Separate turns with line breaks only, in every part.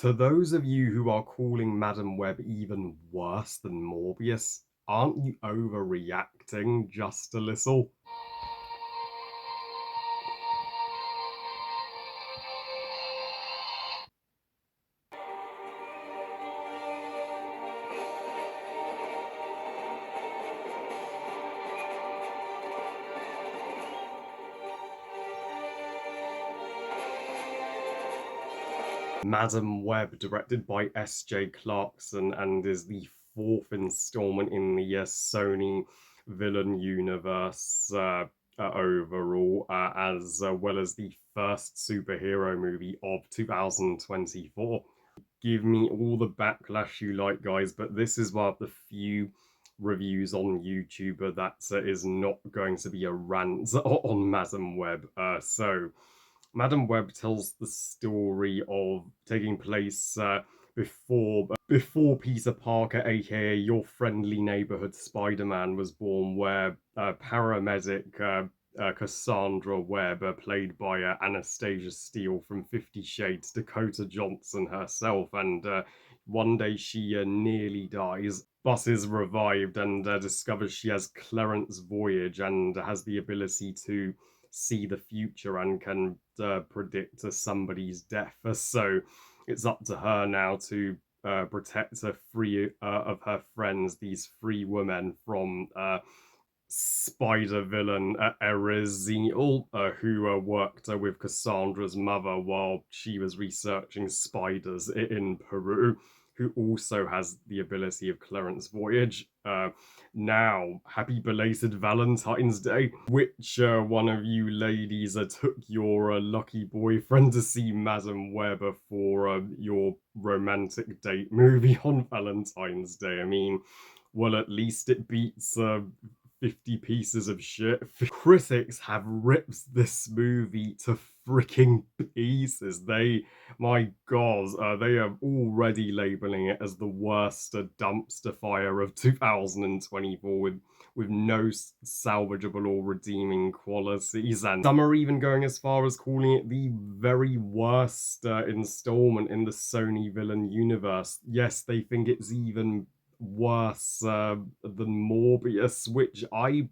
To those of you who are calling Madam Web even worse than Morbius, aren't you overreacting just a little? Madam Web, directed by S.J. Clarkson, and is the fourth installment in the Sony villain universe overall, as well as the first superhero movie of 2024. Give me all the backlash you like, guys, but this is one of the few reviews on YouTube that is not going to be a rant on Madam Web. So Madam Web tells the story of taking place before Peter Parker, aka your friendly neighborhood Spider-Man, was born, where paramedic Cassandra Webb, played by Anastasia Steele from 50 Shades, Dakota Johnson herself, and one day she nearly dies, but is revived and discovers she has Clarence Voyage and has the ability to see the future and can predict somebody's death. So it's up to her now to protect three of her friends, these three women, from spider villain Ereziel, who worked with Cassandra's mother while she was researching spiders in Peru, who also has the ability of Clarence Voyage. Now, happy belated Valentine's Day. Which one of you ladies took your lucky boyfriend to see Madam Web for your romantic date movie on Valentine's Day? I mean, well, at least it beats 50 pieces of shit. Critics have ripped this movie to freaking pieces. My god, they are already labeling it as the worst dumpster fire of 2024 with no salvageable or redeeming qualities. And some are even going as far as calling it the very worst installment in the Sony villain universe. Yes, they think it's even worse than Morbius, which I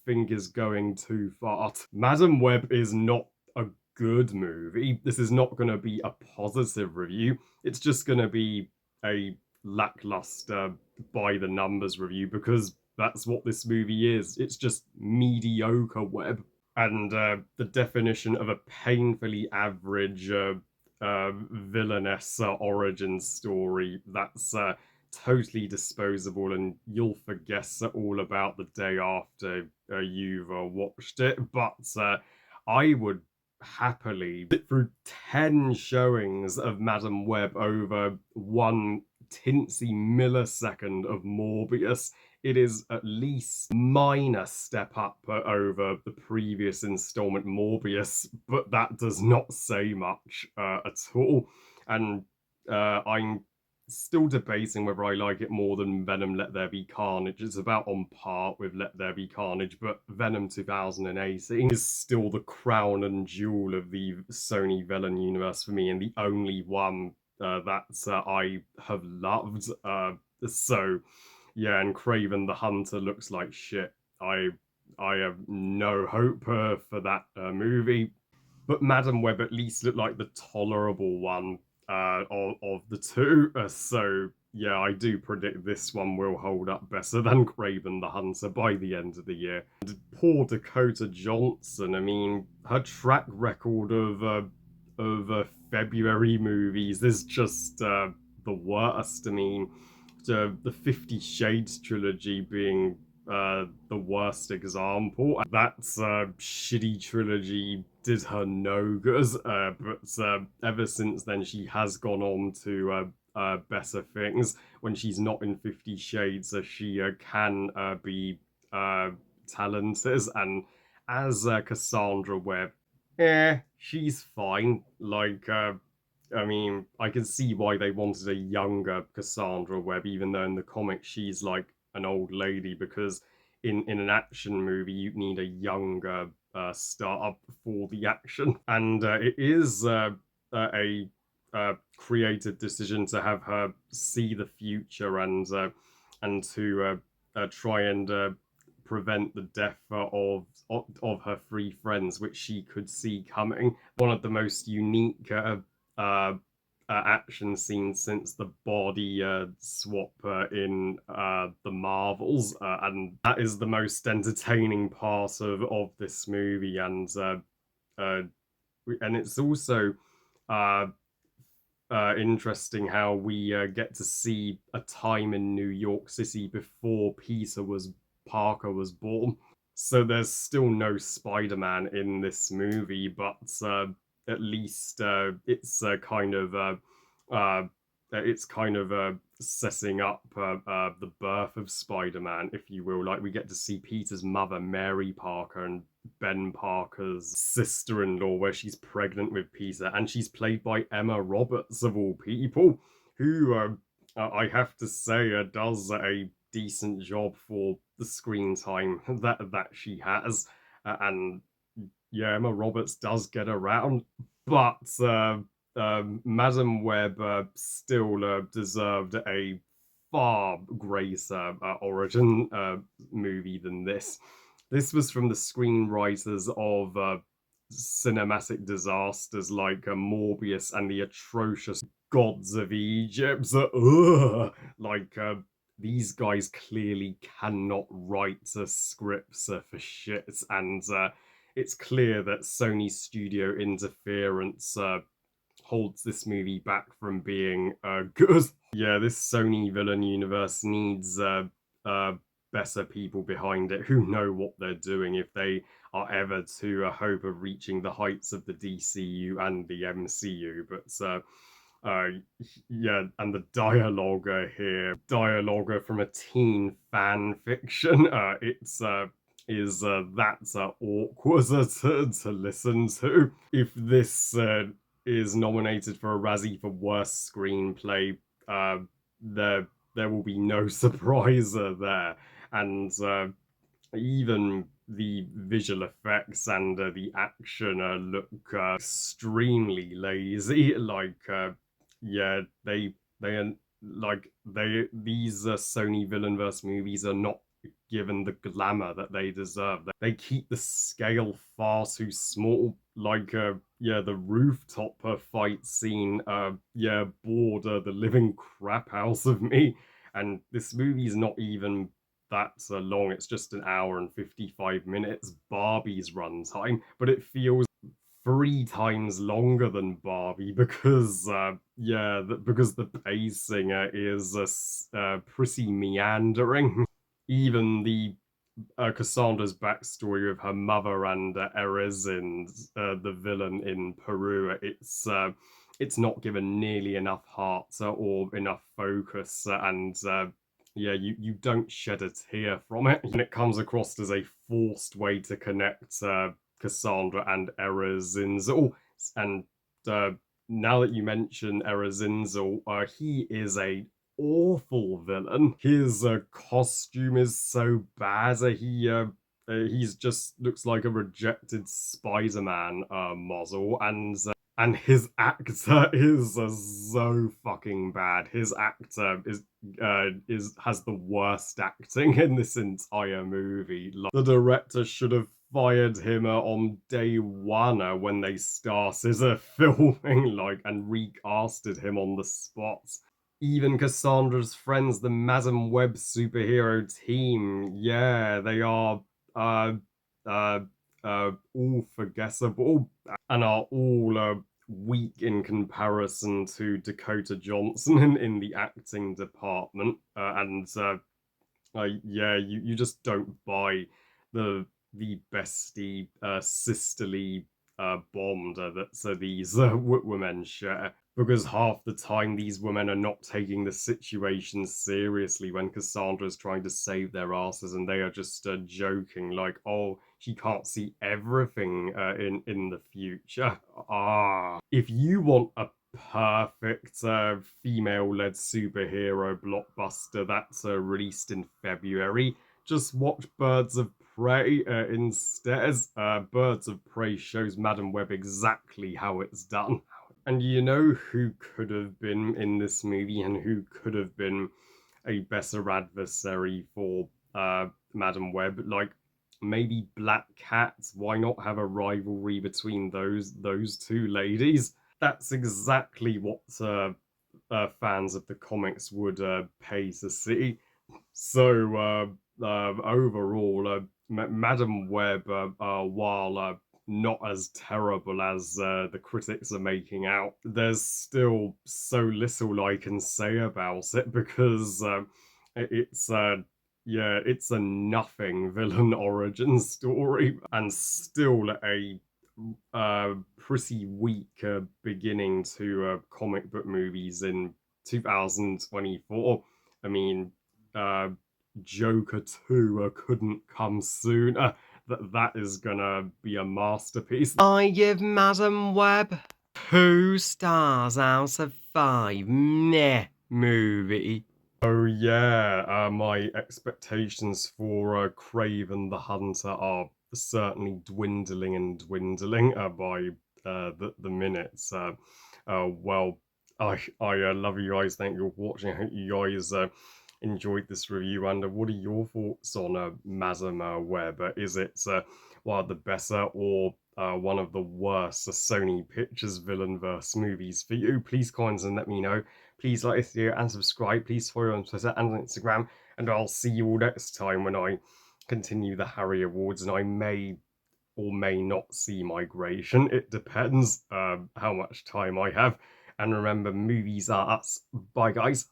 think is going too far. Madam Web is not a good movie. This is not going to be a positive review. It's just going to be a lackluster by the numbers review, because that's what this movie is. It's just mediocre web. And the definition of a painfully average villainess origin story that's totally disposable, and you'll forget all about the day after you've watched it. But I would happily sit through 10 showings of Madam Web over one tinsy millisecond of Morbius. It is at least minor step up over the previous installment Morbius, but that does not say much at all. And I'm still debating whether I like it more than Venom Let There Be Carnage. It's about on par with Let There Be Carnage, but Venom 2018 is still the crown and jewel of the Sony villain universe for me, and the only one that I have loved. So yeah, and Craven the Hunter looks like shit. I have no hope for that movie. But Madam Web at least looked like the tolerable one of the two. So yeah, I do predict this one will hold up better than Craven the Hunter by the end of the year. And poor Dakota Johnson. I mean, her track record of February movies is just the worst. I mean, the 50 Shades trilogy being the worst example. That shitty trilogy did her no good, but ever since then she has gone on to better things. When she's not in 50 Shades, she can be talented, and as Cassandra Webb, she's fine. Like, I mean, I can see why they wanted a younger Cassandra Webb, even though in the comics she's like an old lady, because in an action movie you need a younger start up for the action, and it is a creative decision to have her see the future and to try and prevent the death of her three friends, which she could see coming. One of the most unique uh, action scenes since the body swap in the Marvels, and that is the most entertaining part of this movie, uh, and it's also uh, interesting how we get to see a time in New York City before Parker was born. So there's still no Spider-Man in this movie, but at least uh, it's kind of setting up the birth of Spider-Man, if you will. Like we get to see Peter's mother, Mary Parker, and Ben Parker's sister-in-law, where she's pregnant with Peter, and she's played by Emma Roberts of all people, who I have to say does a decent job for the screen time that she has, and yeah, Emma Roberts does get around, but Madam Web still deserved a far greater origin movie than this. This was from the screenwriters of cinematic disasters like Morbius and the atrocious Gods of Egypt. Like these guys clearly cannot write scripts for shit, and it's clear that Sony studio interference holds this movie back from being good. Yeah, this Sony villain universe needs better people behind it who know what they're doing if they are ever to hope of reaching the heights of the DCU and the MCU. But uh, yeah, and the dialogue here, dialogue from a teen fan fiction. It's is That's awkward to listen to. If this is nominated for a Razzie for worst screenplay, uh, there there will be no surprise there, and even the visual effects and the action look extremely lazy. Like, yeah, they are like these Sony villainverse movies are not given the glamour that they deserve. They keep the scale far too small. Like, yeah, the rooftop fight scene, yeah, bored the living crap out of me. And this movie's not even that long. It's just an hour and 55 minutes, Barbie's runtime, but it feels three times longer than Barbie because because the pacing is pretty meandering. Even the Cassandra's backstory of her mother and Erezin, the villain in Peru, it's not given nearly enough heart or enough focus, and yeah, you don't shed a tear from it. And it comes across as a forced way to connect Cassandra and Erazinzel. And uh, now that you mention Erazinzel, he is a awful villain. His costume is so bad. He's just looks like a rejected Spider-Man model, and his actor is so fucking bad. His actor is has the worst acting in this entire movie. Like, the director should have fired him on day one when they started filming, like, and recasted him on the spot. Even Cassandra's friends, the Madam Web superhero team, yeah, they are uh, uh, all forgettable and are all weak in comparison to Dakota Johnson in the acting department. And yeah, you just don't buy the bestie sisterly bond that these women share, because half the time these women are not taking the situation seriously when Cassandra's trying to save their asses, and they are just joking like, oh, she can't see everything in the future. If you want a perfect female-led superhero blockbuster that's released in February, just watch Birds of Prey instead. Birds of Prey shows Madam Web exactly how it's done. And you know who could have been in this movie and who could have been a better adversary for Madam Web? Like maybe Black Cat. Why not have a rivalry between those two ladies? That's exactly what fans of the comics would pay to see. So overall, Madam Web, while not as terrible as the critics are making out, there's still so little I can say about it because it's yeah, it's a nothing villain origin story and still a pretty weak beginning to comic book movies in 2024. I mean, uh, Joker 2 couldn't come sooner. That is gonna be a masterpiece. I give Madam Web 2 stars out of 5. Meh movie. Oh yeah, my expectations for Craven the Hunter are certainly dwindling and dwindling by the minutes. Well, I love you guys. Thank you for watching. I hope you guys enjoyed this review. And what are your thoughts on Madam Web? Is it one of the better or one of the worst Sony Pictures villain-verse movies for you? Please comment and let me know. Please like this video and subscribe. Please follow on Twitter and on Instagram. And I'll see you all next time when I continue the Harry Awards. And I may or may not see Migration. It depends how much time I have. And remember, movies are us. Bye, guys.